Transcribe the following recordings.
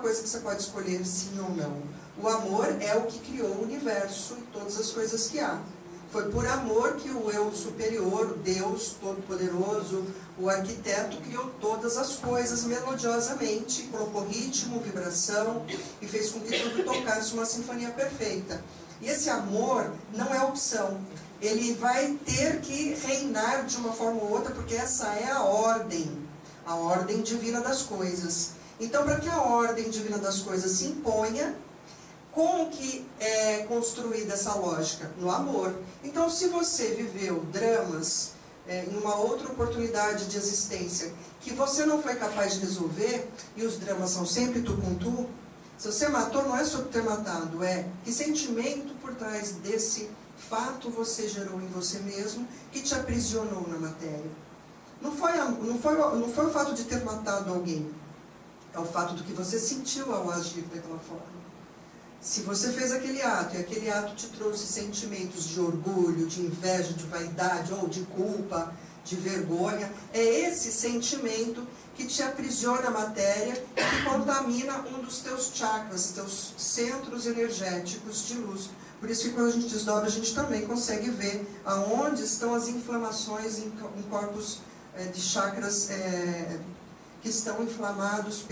coisa que você pode escolher sim ou não. O amor é o que criou o universo e todas as coisas que há. Foi por amor que o eu superior, o Deus Todo-Poderoso, o arquiteto, criou todas as coisas melodiosamente, colocou ritmo, vibração e fez com que tudo tocasse uma sinfonia perfeita. E esse amor não é opção. Ele vai ter que reinar de uma forma ou outra, porque essa é a ordem divina das coisas. Então, para que a ordem divina das coisas se imponha, como que é construída essa lógica? No amor. Então, se você viveu dramas em uma outra oportunidade de existência que você não foi capaz de resolver, e os dramas são sempre tu com tu, se você matou, não é sobre ter matado, é que sentimento por trás desse fato você gerou em você mesmo que te aprisionou na matéria. Não foi o fato de ter matado alguém, é o fato do que você sentiu ao agir daquela forma. Se você fez aquele ato e aquele ato te trouxe sentimentos de orgulho, de inveja, de vaidade ou de culpa, de vergonha, é esse sentimento que te aprisiona a matéria e que contamina um dos teus chakras, teus centros energéticos de luz. Por isso que quando a gente desdobra, a gente também consegue ver aonde estão as inflamações em corpos de chakras que estão inflamados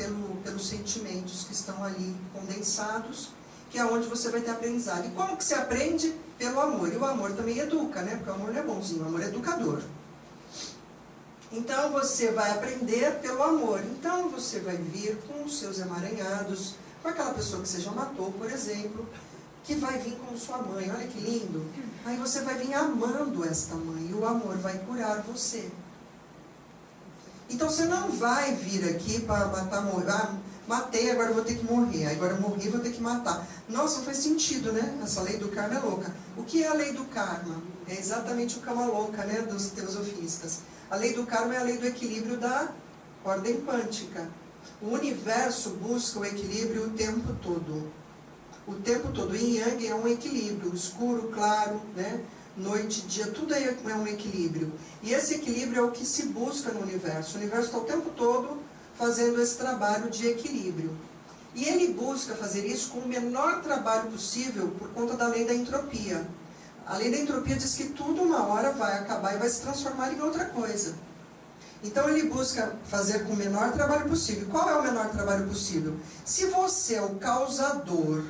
pelos sentimentos que estão ali condensados, que é onde você vai ter aprendizado. E como que se aprende? Pelo amor. E o amor também educa, né? Porque o amor não é bonzinho, o amor é educador. Então você vai aprender pelo amor. Então você vai vir com os seus emaranhados, com aquela pessoa que você já matou, por exemplo, que vai vir como sua mãe. Olha que lindo. Aí você vai vir amando esta mãe, e o amor vai curar você. Então você não vai vir aqui para matar, morrer. Ah, matei, agora eu vou ter que morrer. Agora eu morri, vou ter que matar. Nossa, não faz sentido, né? Essa lei do karma é louca. O que é a lei do karma? É exatamente o cama louca, né, dos teosofistas. A lei do karma é a lei do equilíbrio da ordem quântica. O universo busca o equilíbrio o tempo todo. O tempo todo. Yin Yang é um equilíbrio. Escuro, claro, né? Noite, dia, tudo é um equilíbrio. E esse equilíbrio é o que se busca no universo. O universo está o tempo todo fazendo esse trabalho de equilíbrio. E ele busca fazer isso com o menor trabalho possível por conta da lei da entropia. A lei da entropia diz que tudo uma hora vai acabar e vai se transformar em outra coisa. Então ele busca fazer com o menor trabalho possível. Qual é o menor trabalho possível? Se você é o causador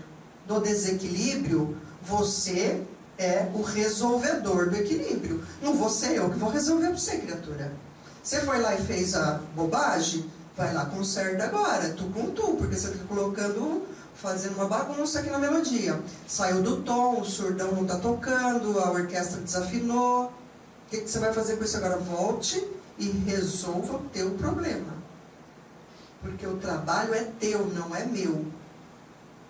do desequilíbrio, você é o resolvedor do equilíbrio. Não vou ser eu que vou resolver para você, criatura. Você foi lá e fez a bobagem, vai lá, conserta agora, tu com tu, porque você fica colocando, fazendo uma bagunça aqui na melodia. Saiu do tom, o surdão não está tocando, a orquestra desafinou. O que você vai fazer com isso agora? Volte e resolva o teu problema. Porque o trabalho é teu, não é meu.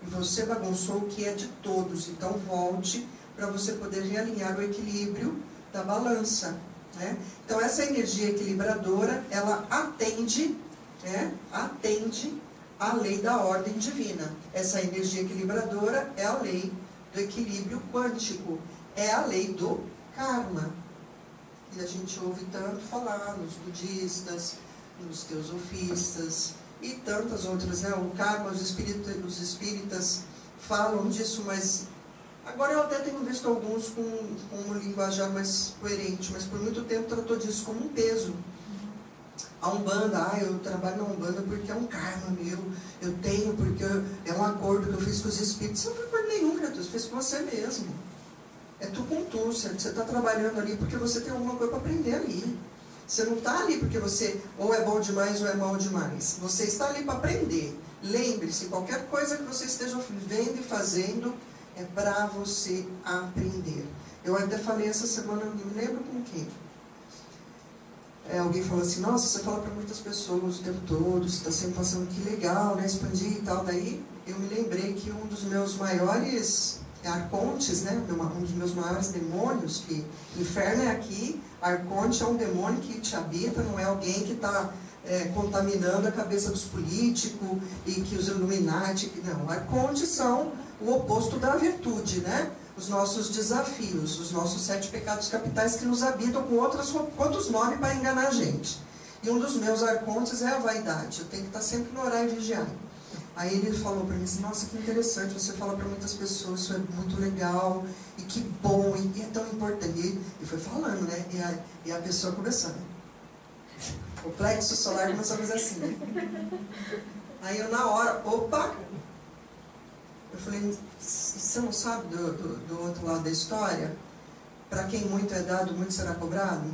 E você bagunçou o que é de todos. Então volte para você poder realinhar o equilíbrio da balança, né? Então essa energia equilibradora, ela atende à lei da ordem divina. Essa energia equilibradora é a lei do equilíbrio quântico, é a lei do karma, que a gente ouve tanto falar nos budistas, nos teosofistas e tantas outras, né? O karma, os espíritas falam disso, mas agora eu até tenho visto alguns com um linguajar mais coerente, mas por muito tempo tratou disso como um peso. A Umbanda, eu trabalho na Umbanda porque é um karma meu, eu tenho porque é um acordo que eu fiz com os espíritos. Você não foi acordo nenhum, criatura, você fez com você mesmo. É tu com tu, certo? Você está trabalhando ali porque você tem alguma coisa para aprender ali. Você não está ali porque você ou é bom demais ou é mal demais. Você está ali para aprender. Lembre-se, qualquer coisa que você esteja vivendo e fazendo é para você aprender. Eu até falei essa semana, não me lembro com quem. Alguém falou assim, nossa, você fala para muitas pessoas o tempo todo, você está sempre passando, que legal, né, expandir e tal. Daí eu me lembrei que um dos meus maiores arcontes, né, um dos meus maiores demônios, que inferno é aqui, arconte é um demônio que te habita, não é alguém que está contaminando a cabeça dos políticos e que os Illuminati, não, arcontes são o oposto da virtude, né? Os nossos desafios, os nossos 7 pecados capitais que nos habitam com outros nomes para enganar a gente. E um dos meus arcontes é a vaidade. Eu tenho que estar sempre no orar e vigiar. Aí ele falou para mim assim, nossa, que interessante, você fala para muitas pessoas, isso é muito legal, e que bom, e é tão importante. E foi falando, né? E a pessoa começando. O plexo solar começou a fazer assim, né? Aí eu na hora, opa! Eu falei, você não sabe do outro lado da história? Para quem muito é dado, muito será cobrado?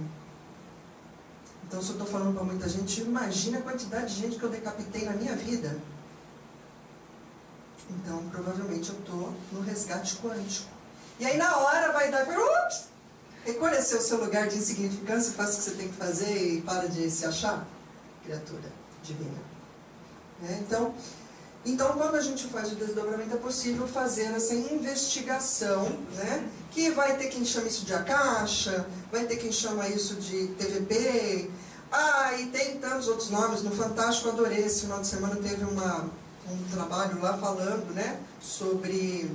Então, se eu estou falando para muita gente, imagina a quantidade de gente que eu decapitei na minha vida. Então, provavelmente eu estou no resgate quântico. E aí, na hora, vai dar... Ups! Reconhecer o seu lugar de insignificância, faça o que você tem que fazer e para de se achar, criatura divina. Então, quando a gente faz o desdobramento, é possível fazer essa investigação, né? Que vai ter quem chama isso de Akasha, vai ter quem chama isso de TVP, e tem tantos outros nomes. No Fantástico, eu adorei, esse final de semana teve um trabalho lá falando, né, sobre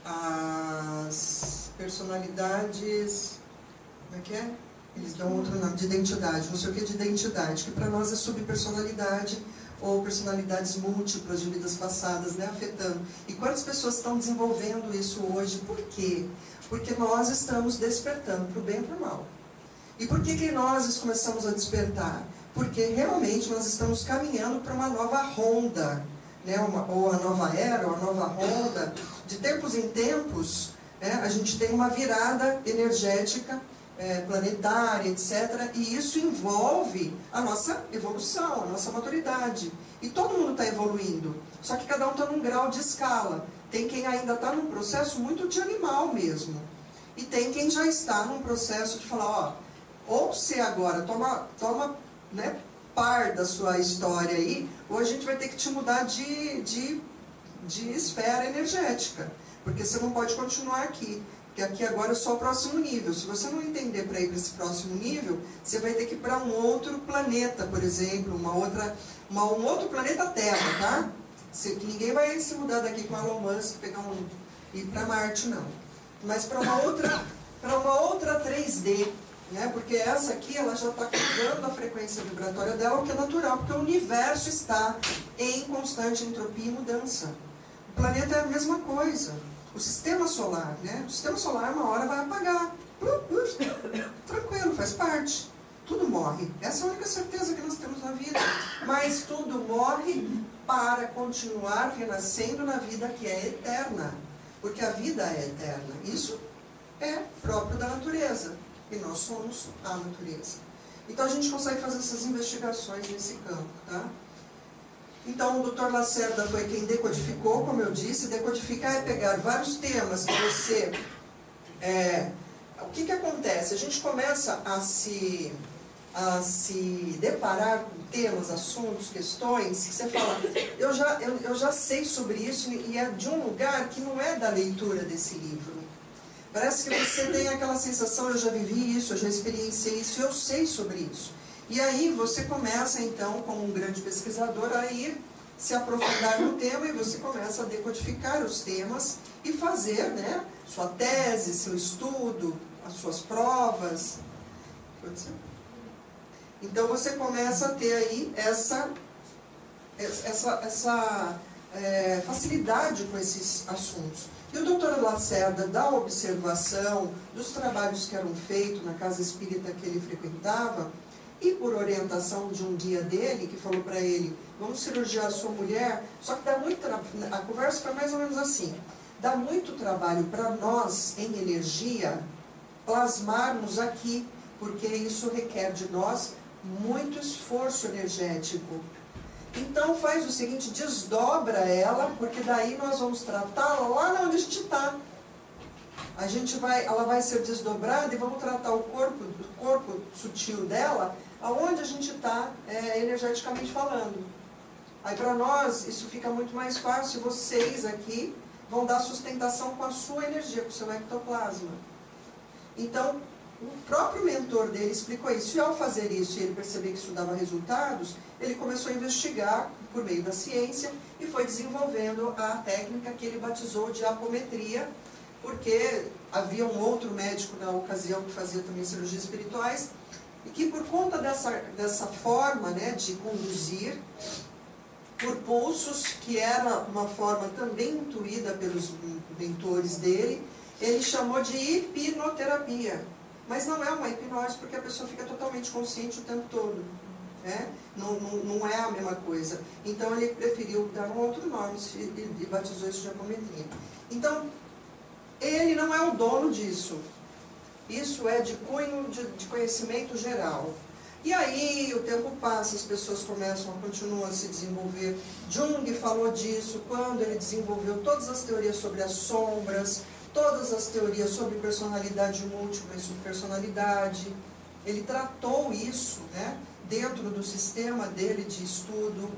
as personalidades, como é que é? Eles dão outro nome, de identidade, não sei o que de identidade, que para nós é subpersonalidade, ou personalidades múltiplas de vidas passadas, né, afetando. E quantas pessoas estão desenvolvendo isso hoje? Por quê? Porque nós estamos despertando para o bem e para o mal. E por que nós começamos a despertar? Porque realmente nós estamos caminhando para uma nova ronda, né, ou a nova era, ou a nova ronda. De tempos em tempos, né, a gente tem uma virada energética, planetária, etc. E isso envolve a nossa evolução, a nossa maturidade. E todo mundo está evoluindo, só que cada um está num grau de escala. Tem quem ainda está num processo muito de animal mesmo. E tem quem já está num processo de falar, ou você agora toma né, par da sua história aí, ou a gente vai ter que te mudar de esfera energética. Porque você não pode continuar aqui. Porque aqui agora é só o próximo nível. Se você não entender para ir para esse próximo nível, você vai ter que ir para um outro planeta, por exemplo, um outro planeta Terra, tá? Ninguém vai se mudar daqui com Elon Musk, ir para Marte, não. Mas para uma outra 3D, né? Porque essa aqui, ela já está cuidando da frequência vibratória dela, o que é natural, porque o universo está em constante entropia e mudança. O planeta é a mesma coisa. O sistema solar, né? O sistema solar uma hora vai apagar. Tranquilo, faz parte. Tudo morre. Essa é a única certeza que nós temos na vida. Mas tudo morre para continuar renascendo na vida que é eterna. Porque a vida é eterna. Isso é próprio da natureza. E nós somos a natureza. Então a gente consegue fazer essas investigações nesse campo, tá? Então, o Dr. Lacerda foi quem decodificou, como eu disse. Decodificar é pegar vários temas que você... o que acontece? A gente começa a se deparar com temas, assuntos, questões, que você fala, eu já sei sobre isso, e é de um lugar que não é da leitura desse livro. Parece que você tem aquela sensação, eu já vivi isso, eu já experienciei isso, eu sei sobre isso. E aí você começa, então, como um grande pesquisador, a ir se aprofundar no tema, e você começa a decodificar os temas e fazer, né, sua tese, seu estudo, as suas provas. Então você começa a ter aí essa facilidade com esses assuntos. E o Dr. Lacerda, da observação dos trabalhos que eram feitos na casa espírita que ele frequentava, e por orientação de um guia dele, que falou para ele, vamos cirurgiar a sua mulher, só que dá muito trabalho, a conversa foi mais ou menos assim, dá muito trabalho para nós, em energia, plasmarmos aqui, porque isso requer de nós muito esforço energético. Então faz o seguinte, desdobra ela, porque daí nós vamos tratá-la lá onde a gente está. Ela vai ser desdobrada e vamos tratar o corpo sutil dela, aonde a gente está energeticamente falando. Aí para nós isso fica muito mais fácil, vocês aqui vão dar sustentação com a sua energia, com o seu ectoplasma. Então, o próprio mentor dele explicou isso, e ao fazer isso e ele perceber que isso dava resultados, ele começou a investigar por meio da ciência e foi desenvolvendo a técnica que ele batizou de apometria, porque havia um outro médico na ocasião que fazia também cirurgias espirituais, e que por conta dessa forma, né, de conduzir por pulsos, que era uma forma também intuída pelos mentores dele. Ele chamou de hipnoterapia, mas não é uma hipnose, porque a pessoa fica totalmente consciente o tempo todo, né? Não é a mesma coisa. Então ele preferiu dar um outro nome e batizou isso de apometria. Então, ele não é o dono disso. Isso é de cunho de conhecimento geral. E aí o tempo passa, as pessoas continuam a se desenvolver. Jung falou disso quando ele desenvolveu todas as teorias sobre as sombras, todas as teorias sobre personalidade múltipla e subpersonalidade. Ele tratou isso, né, dentro do sistema dele de estudo.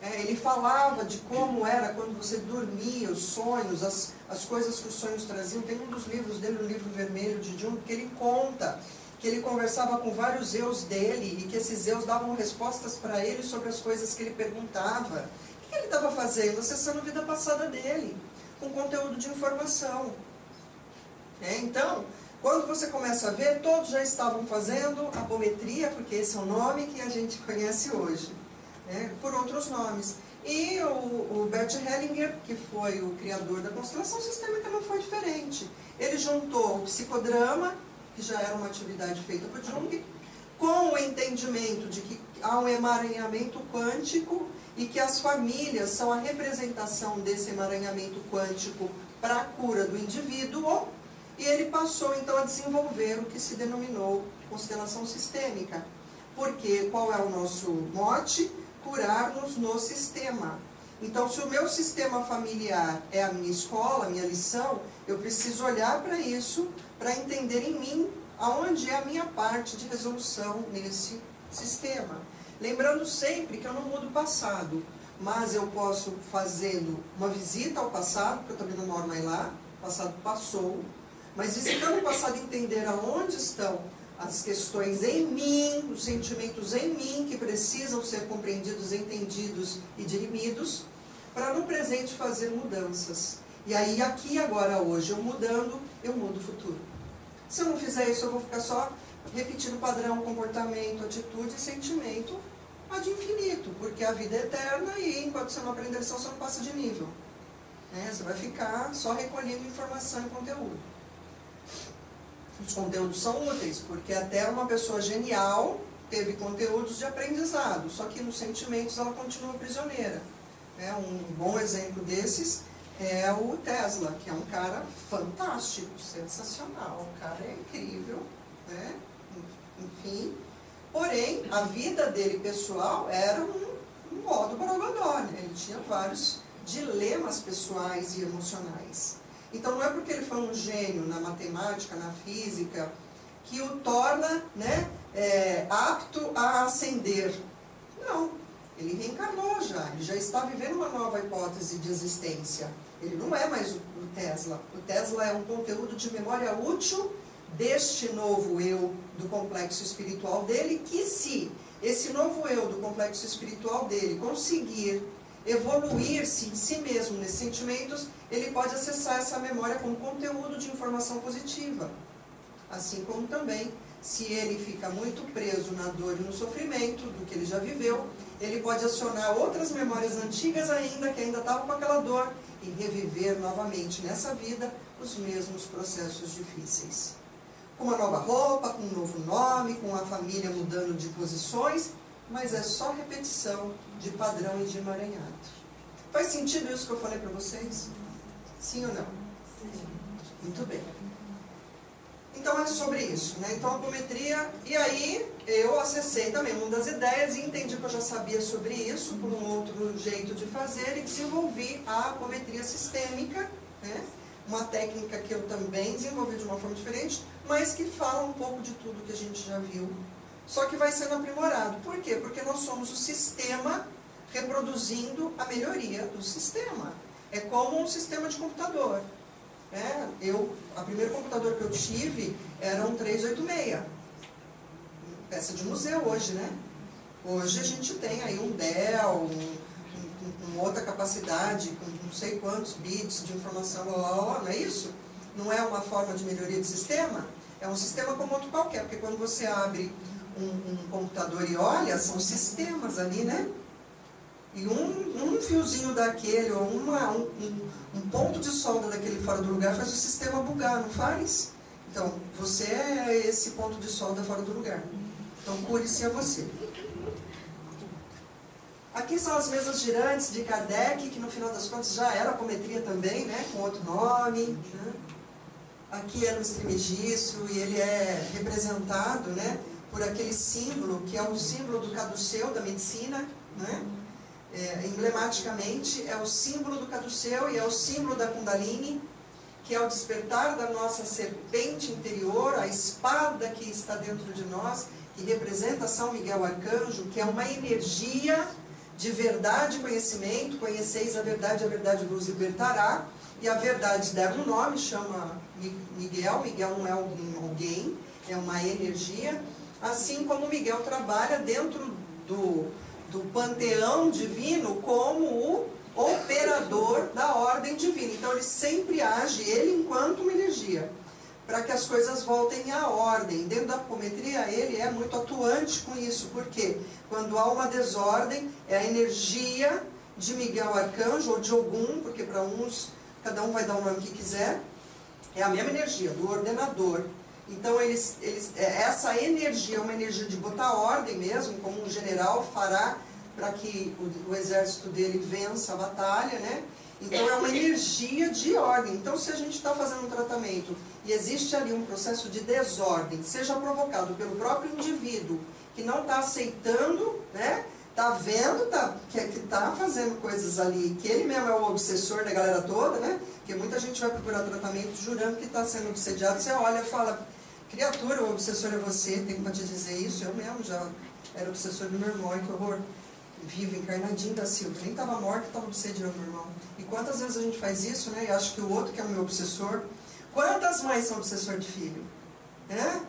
Ele falava de como era quando você dormia, os sonhos, as coisas que os sonhos traziam. Tem um dos livros dele, o livro vermelho de Jung, que ele conta que ele conversava com vários eus dele e que esses eus davam respostas para ele sobre as coisas que ele perguntava. O que ele estava fazendo? Acessando a vida passada dele, com conteúdo de informação. Então, quando você começa a ver, todos já estavam fazendo apometria, porque esse é o nome que a gente conhece hoje, por outros nomes. E o Bert Hellinger, que foi o criador da constelação sistêmica, não foi diferente. Ele juntou o psicodrama, que já era uma atividade feita por Jung, com o entendimento de que há um emaranhamento quântico e que as famílias são a representação desse emaranhamento quântico para a cura do indivíduo, e ele passou então a desenvolver o que se denominou constelação sistêmica. Porque qual é o nosso mote? Curar-nos no sistema. Então, se o meu sistema familiar é a minha escola, a minha lição, eu preciso olhar para isso, para entender em mim aonde é a minha parte de resolução nesse sistema. Lembrando sempre que eu não mudo o passado, mas eu posso, fazendo uma visita ao passado, porque eu também não moro mais lá, o passado passou, mas visitando o passado, entender aonde estão as questões em mim, os sentimentos em mim, que precisam ser compreendidos, entendidos e dirimidos, para no presente fazer mudanças. E aí, aqui, agora, hoje, eu mudando, eu mudo o futuro. Se eu não fizer isso, eu vou ficar só repetindo padrão, comportamento, atitude e sentimento ad infinito, porque a vida é eterna e enquanto você não aprender a lição, você não passa de nível. Você vai ficar só recolhendo informação e conteúdo. Os conteúdos são úteis, porque até uma pessoa genial teve conteúdos de aprendizado, só que nos sentimentos ela continua prisioneira. Um bom exemplo desses é o Tesla, que é um cara fantástico, sensacional, o cara é incrível, enfim. Porém, a vida dele pessoal era um modo borogodó, ele tinha vários dilemas pessoais e emocionais. Então, não é porque ele foi um gênio na matemática, na física, que o torna apto a ascender. Não, ele reencarnou já, ele já está vivendo uma nova hipótese de existência. Ele não é mais o Tesla. O Tesla é um conteúdo de memória útil deste novo eu do complexo espiritual dele, que se esse novo eu do complexo espiritual dele conseguir evoluir-se em si mesmo nesses sentimentos, ele pode acessar essa memória com conteúdo de informação positiva. Assim como também, se ele fica muito preso na dor e no sofrimento do que ele já viveu, ele pode acionar outras memórias antigas ainda, que ainda estavam com aquela dor, e reviver novamente nessa vida os mesmos processos difíceis. Com uma nova roupa, com um novo nome, com a família mudando de posições, mas é só repetição de padrão e de emaranhado. Faz sentido isso que eu falei para vocês? Sim ou não? Sim. Muito bem. Então é sobre isso, Então a apometria, e aí eu acessei também uma das ideias e entendi que eu já sabia sobre isso, por um outro jeito de fazer, e desenvolvi a apometria sistêmica, uma técnica que eu também desenvolvi de uma forma diferente, mas que fala um pouco de tudo que a gente já viu, só que vai sendo aprimorado. Por quê? Porque nós somos o sistema reproduzindo a melhoria do sistema. É como um sistema de computador. O primeiro computador que eu tive era um 386, peça de museu hoje, Hoje a gente tem aí um Dell, com outra capacidade, com não sei quantos bits de informação, não é isso? Não é uma forma de melhoria de sistema? É um sistema como outro qualquer, porque quando você abre um computador e olha, são sistemas ali, E um fiozinho daquele, ou um ponto de solda daquele fora do lugar faz o sistema bugar, não faz? Então, você é esse ponto de solda fora do lugar. Então, cure-se a você. Aqui são as mesas girantes de Kardec, que no final das contas já era apometria também, né, com outro nome. Né? Aqui é no Trismegisto e ele é representado, né, por aquele símbolo, que é o símbolo do caduceu da medicina. Né? Emblematicamente é o símbolo do caduceu e é o símbolo da Kundalini, que é o despertar da nossa serpente interior, a espada que está dentro de nós, que representa São Miguel Arcanjo, que é uma energia de verdade e conhecimento. Conheceis a verdade vos libertará. E a verdade dá um nome, chama Miguel. Miguel não é alguém, é uma energia. Assim como Miguel trabalha dentro do panteão divino como o operador da ordem divina. Então ele sempre age, ele enquanto uma energia, para que as coisas voltem à ordem. Dentro da apometria ele é muito atuante com isso, porque quando há uma desordem, é a energia de Miguel Arcanjo, ou de Ogum, porque para uns, cada um vai dar o nome que quiser, é a mesma energia, do ordenador. Então essa energia é uma energia de botar ordem mesmo, como um general fará para que o exército dele vença a batalha, né? Então é uma energia de ordem. Então se a gente está fazendo um tratamento e existe ali um processo de desordem, seja provocado pelo próprio indivíduo que não está aceitando, né? Está vendo que está fazendo coisas ali, que ele mesmo é o obsessor da galera toda, né? Porque muita gente vai procurar tratamento jurando que está sendo obsediado. Você olha e fala, criatura, o obsessor é você, tenho para te dizer isso. Eu mesmo já era obsessor do meu irmão, que horror. Vivo, encarnadinho da Silva, nem estava morto, estava obsediando meu irmão. E quantas vezes a gente faz isso, né? E acho que o outro que é o meu obsessor. Quantas mães são obsessor de filho? Né?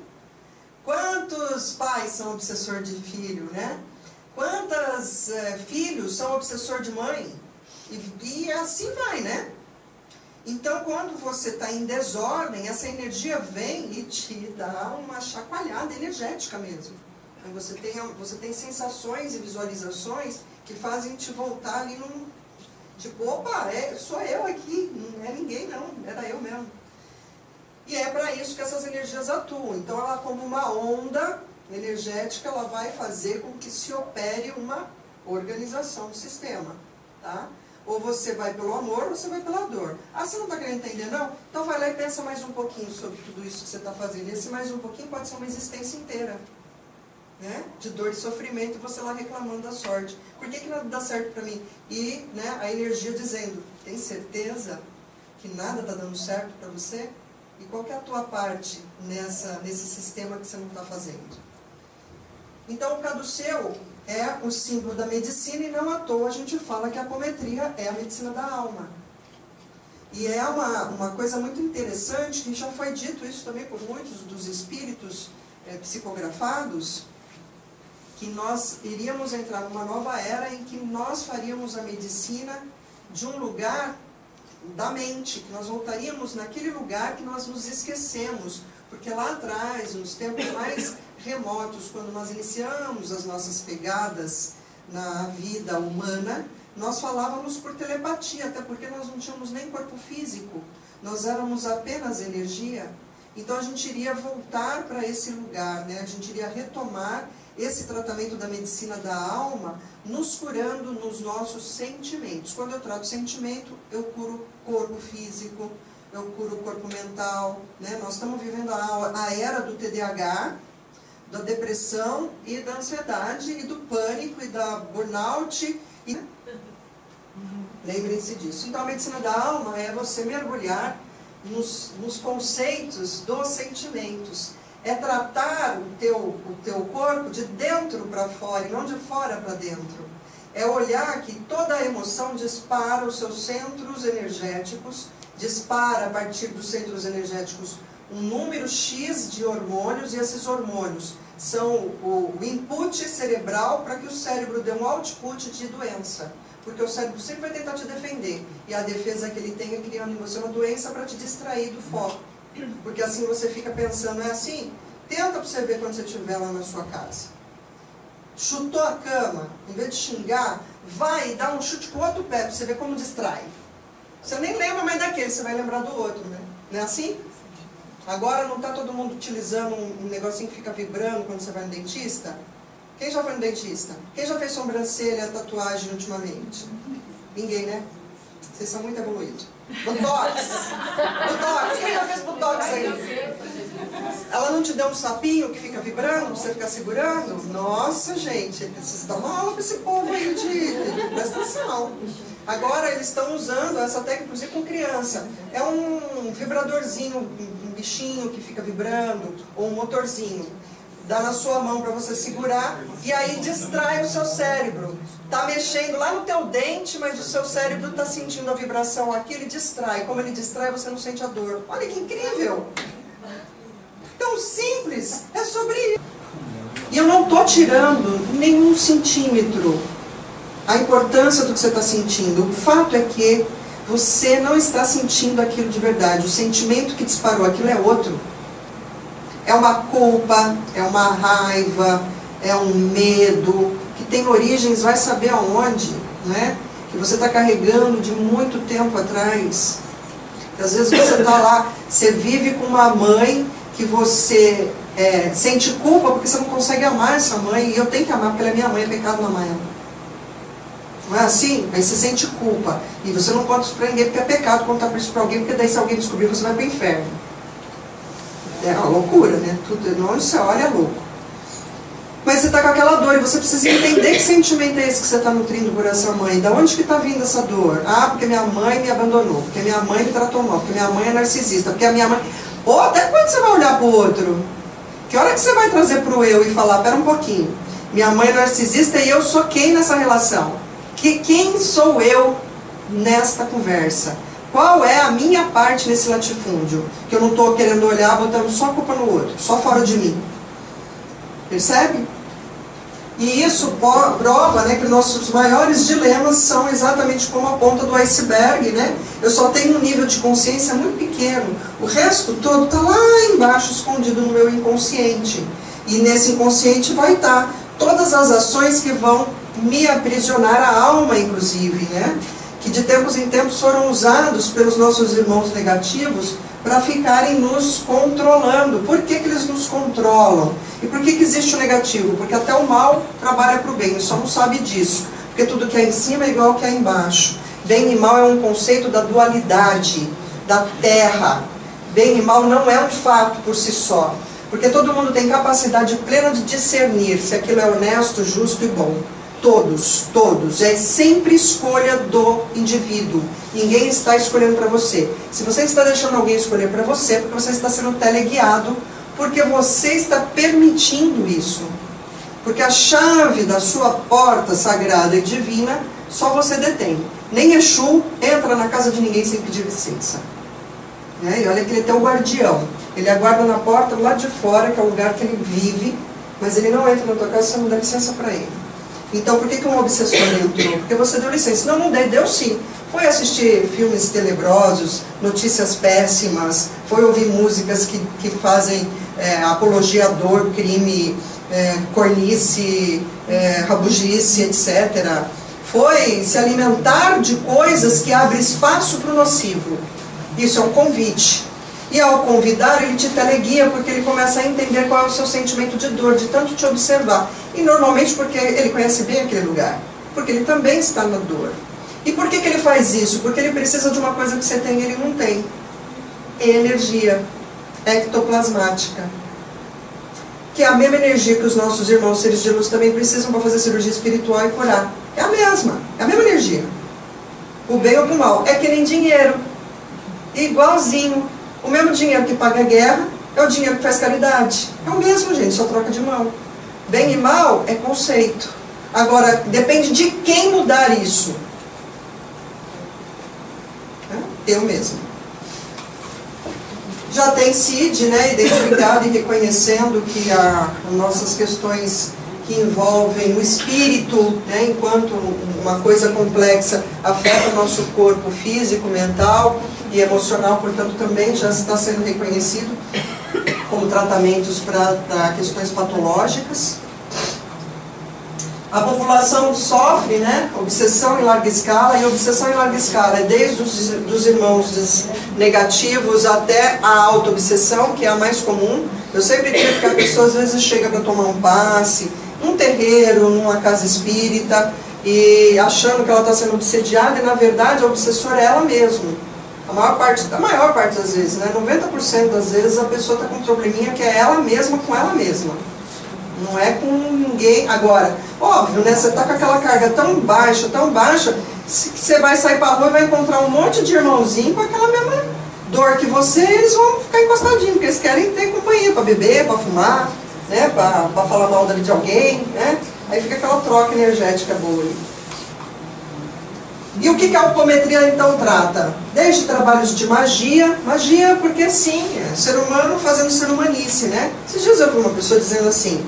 Quantos pais são obsessor de filho, né? Quantos filhos são obsessor de mãe? E assim vai, né? Então, quando você está em desordem, essa energia vem e te dá uma chacoalhada energética mesmo. Você tem sensações e visualizações que fazem te voltar ali num... Tipo, opa, sou eu aqui, não é ninguém não, era eu mesmo. E é para isso que essas energias atuam. Então, ela como uma onda energética, ela vai fazer com que se opere uma organização do sistema, tá? Ou você vai pelo amor, ou você vai pela dor. Ah, você não está querendo entender, não? Então vai lá e pensa mais um pouquinho sobre tudo isso que você está fazendo. Esse mais um pouquinho pode ser uma existência inteira, né? De dor e sofrimento, e você lá reclamando da sorte. Por que nada dá certo para mim? E, né, a energia dizendo, tem certeza que nada está dando certo para você? E qual que é a tua parte nesse sistema que você não está fazendo? Então, o caduceu é o símbolo da medicina, e não à toa a gente fala que a apometria é a medicina da alma. E é uma coisa muito interessante, que já foi dito isso também por muitos dos espíritos psicografados, que nós iríamos entrar numa nova era em que nós faríamos a medicina de um lugar da mente, que nós voltaríamos naquele lugar que nós nos esquecemos, porque lá atrás, nos tempos mais remotos, quando nós iniciamos as nossas pegadas na vida humana, nós falávamos por telepatia, até porque nós não tínhamos nem corpo físico, nós éramos apenas energia. Então a gente iria voltar para esse lugar, né? A gente iria retomar esse tratamento da medicina da alma, nos curando nos nossos sentimentos. Quando eu trato sentimento, eu curo o corpo físico, eu curo o corpo mental, né? Nós estamos vivendo a era do TDAH, da depressão e da ansiedade e do pânico e da burnout. Lembrem-se disso. Então a medicina da alma é você mergulhar nos conceitos dos sentimentos. É tratar o teu corpo de dentro para fora e não de fora para dentro. É olhar que toda a emoção dispara os seus centros energéticos, dispara a partir dos centros energéticos um número X de hormônios, e esses hormônios são o input cerebral para que o cérebro dê um output de doença. Porque o cérebro sempre vai tentar te defender, e a defesa que ele tem é criando em você uma doença para te distrair do foco. Porque assim você fica pensando, é assim? Tenta para você ver quando você estiver lá na sua casa. Chutou a cama, em vez de xingar, vai dar um chute com o outro pé, pra você ver como distrai. Você nem lembra mais daquele, você vai lembrar do outro, né? Não é assim? Agora não está todo mundo utilizando um negocinho que fica vibrando quando você vai no dentista? Quem já foi no dentista? Quem já fez sobrancelha, tatuagem ultimamente? Ninguém, né? Vocês são muito evoluídos. Botox! Botox! Quem já fez botox aí? Ela não te deu um sapinho que fica vibrando, pra você ficar segurando? Nossa, gente, precisa dar uma aula pra esse povo aí de prestação. Agora eles estão usando essa técnica, inclusive com criança. É um vibradorzinho, um bichinho que fica vibrando, ou um motorzinho. Dá na sua mão para você segurar e aí distrai o seu cérebro. Tá mexendo lá no teu dente, mas o seu cérebro está sentindo a vibração aqui, ele distrai. Como ele distrai, você não sente a dor. Olha que incrível! Tão simples, é sobre isso. E eu não estou tirando nenhum centímetro a importância do que você está sentindo. O fato é que você não está sentindo aquilo de verdade. O sentimento que disparou aquilo é outro. É uma culpa, é uma raiva, é um medo, que tem origens, vai saber aonde, né? Que você está carregando de muito tempo atrás. Que às vezes você está lá, você vive com uma mãe que você sente culpa porque você não consegue amar essa mãe. E eu tenho que amar porque ela é minha mãe, é pecado não amar ela. Não é assim? Aí você sente culpa. E você não pode isso pra ninguém porque é pecado contar isso pra alguém, porque daí se alguém descobrir você vai pro inferno. É uma loucura, né? Tudo, onde você olha é louco. Mas você está com aquela dor e você precisa entender que sentimento é esse que você está nutrindo por essa mãe. Da onde que está vindo essa dor? Ah, porque minha mãe me abandonou, porque minha mãe me tratou mal, porque minha mãe é narcisista, porque a minha mãe... Ou até quando você vai olhar para o outro? Que hora que você vai trazer para o eu e falar, pera um pouquinho, minha mãe é narcisista e eu sou quem nessa relação? Quem sou eu nesta conversa? Qual é a minha parte nesse latifúndio? Que eu não estou querendo olhar, botando só a culpa no outro, só fora de mim. Percebe? E isso prova, né, que nossos maiores dilemas são exatamente como a ponta do iceberg, né? Eu só tenho um nível de consciência muito pequeno. O resto todo está lá embaixo, escondido no meu inconsciente. E nesse inconsciente vai estar todas as ações que vão me aprisionar a alma, inclusive, né? Que de tempos em tempos foram usados pelos nossos irmãos negativos para ficarem nos controlando. Por que eles nos controlam? E por que existe o negativo? Porque até o mal trabalha para o bem, só não sabe disso. Porque tudo que é em cima é igual ao que é embaixo. Bem e mal é um conceito da dualidade, da terra. Bem e mal não é um fato por si só. Porque todo mundo tem capacidade plena de discernir se aquilo é honesto, justo e bom. Todos, todos. É sempre escolha do indivíduo. Ninguém está escolhendo para você. Se você está deixando alguém escolher para você, é porque você está sendo teleguiado, porque você está permitindo isso. Porque a chave da sua porta sagrada e divina, só você detém. Nem Exu entra na casa de ninguém sem pedir licença. E olha que ele tem um guardião. Ele aguarda na porta lá de fora, que é o lugar que ele vive, mas ele não entra na tua casa se você não der licença para ele. Então, por que um obsessor entrou? Porque você deu licença. Não, não dei, deu sim. Foi assistir filmes tenebrosos, notícias péssimas, foi ouvir músicas que fazem apologia à dor, crime, cornice, rabugice, etc. Foi se alimentar de coisas que abrem espaço para o nocivo. Isso é um convite. E ao convidar, ele te teleguia, porque ele começa a entender qual é o seu sentimento de dor, de tanto te observar. E normalmente porque ele conhece bem aquele lugar. Porque ele também está na dor. E por que ele faz isso? Porque ele precisa de uma coisa que você tem e ele não tem. Energia ectoplasmática. Que é a mesma energia que os nossos irmãos seres de luz também precisam para fazer cirurgia espiritual e curar. É a mesma energia. O bem ou o mal. É que nem dinheiro. Igualzinho. O mesmo dinheiro que paga a guerra é o dinheiro que faz caridade. É o mesmo, gente, só troca de mão. Bem e mal é conceito. Agora, depende de quem mudar isso. Eu mesmo. Já tem CID, né, identificado e reconhecendo que as nossas questões que envolvem o espírito, né, enquanto uma coisa complexa, afeta o nosso corpo físico, mental e emocional, portanto também já está sendo reconhecido como tratamentos para questões patológicas. A população sofre, né, obsessão em larga escala, e obsessão em larga escala é desde dos irmãos negativos até a auto-obsessão, que é a mais comum. Eu sempre digo que a pessoa às vezes chega para tomar um passe, num terreiro, numa casa espírita, e achando que ela está sendo obsediada, e na verdade a obsessora é ela mesma. A maior parte das vezes, né, 90% das vezes a pessoa está com um probleminha que é ela mesma com ela mesma. Não é com ninguém. Agora, óbvio, né? Você está com aquela carga tão baixa, você vai sair para a rua e vai encontrar um monte de irmãozinho com aquela mesma dor que você, eles vão ficar encostadinhos, porque eles querem ter companhia para beber, para fumar, né? Para falar mal de alguém, né? Aí fica aquela troca energética boa ali. E o que a apometria então trata? Desde trabalhos de magia porque sim, é ser humano fazendo ser humanice, né? Esses dias eu vi uma pessoa dizendo assim: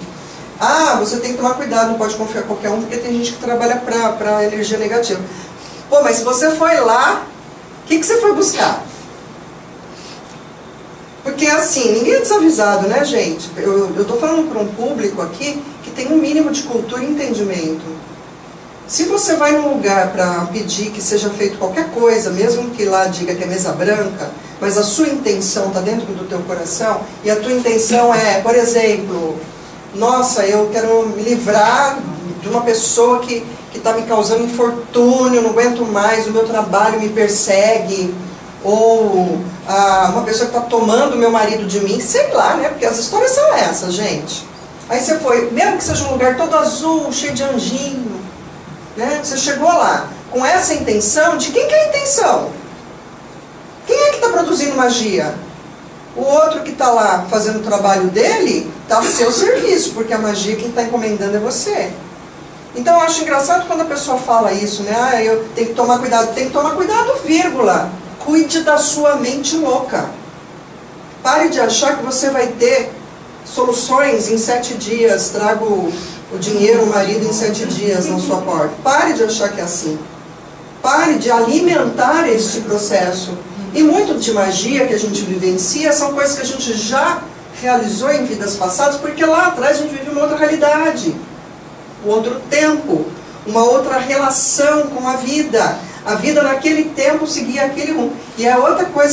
ah, você tem que tomar cuidado, não pode confiar em qualquer um, porque tem gente que trabalha para energia negativa. Pô, mas se você foi lá, o que você foi buscar? Porque assim, ninguém é desavisado, né, gente? Eu estou falando para um público aqui que tem um mínimo de cultura e entendimento. Se você vai num lugar para pedir que seja feito qualquer coisa, mesmo que lá diga que é mesa branca, mas a sua intenção está dentro do teu coração, e a tua intenção é, por exemplo, nossa, eu quero me livrar de uma pessoa que está me causando infortúnio, não aguento mais, o meu trabalho me persegue, ou uma pessoa que está tomando o meu marido de mim, sei lá, né? Porque as histórias são essas, gente. Aí você foi, mesmo que seja um lugar todo azul, cheio de anjinho, né? Você chegou lá com essa intenção, de quem que é a intenção? Quem é que está produzindo magia? O outro que está lá fazendo o trabalho dele, está a seu serviço, porque a magia quem está encomendando é você. Então eu acho engraçado quando a pessoa fala isso, né? Ah, eu tenho que tomar cuidado. Tem que tomar cuidado, vírgula. Cuide da sua mente louca. Pare de achar que você vai ter soluções em 7 dias, trago o dinheiro, o marido em 7 dias na sua porta. Pare de achar que é assim. Pare de alimentar este processo. E muito de magia que a gente vivencia são coisas que a gente já realizou em vidas passadas, porque lá atrás a gente vive uma outra realidade, um outro tempo, uma outra relação com a vida. A vida naquele tempo seguia aquele rumo. E é outra coisa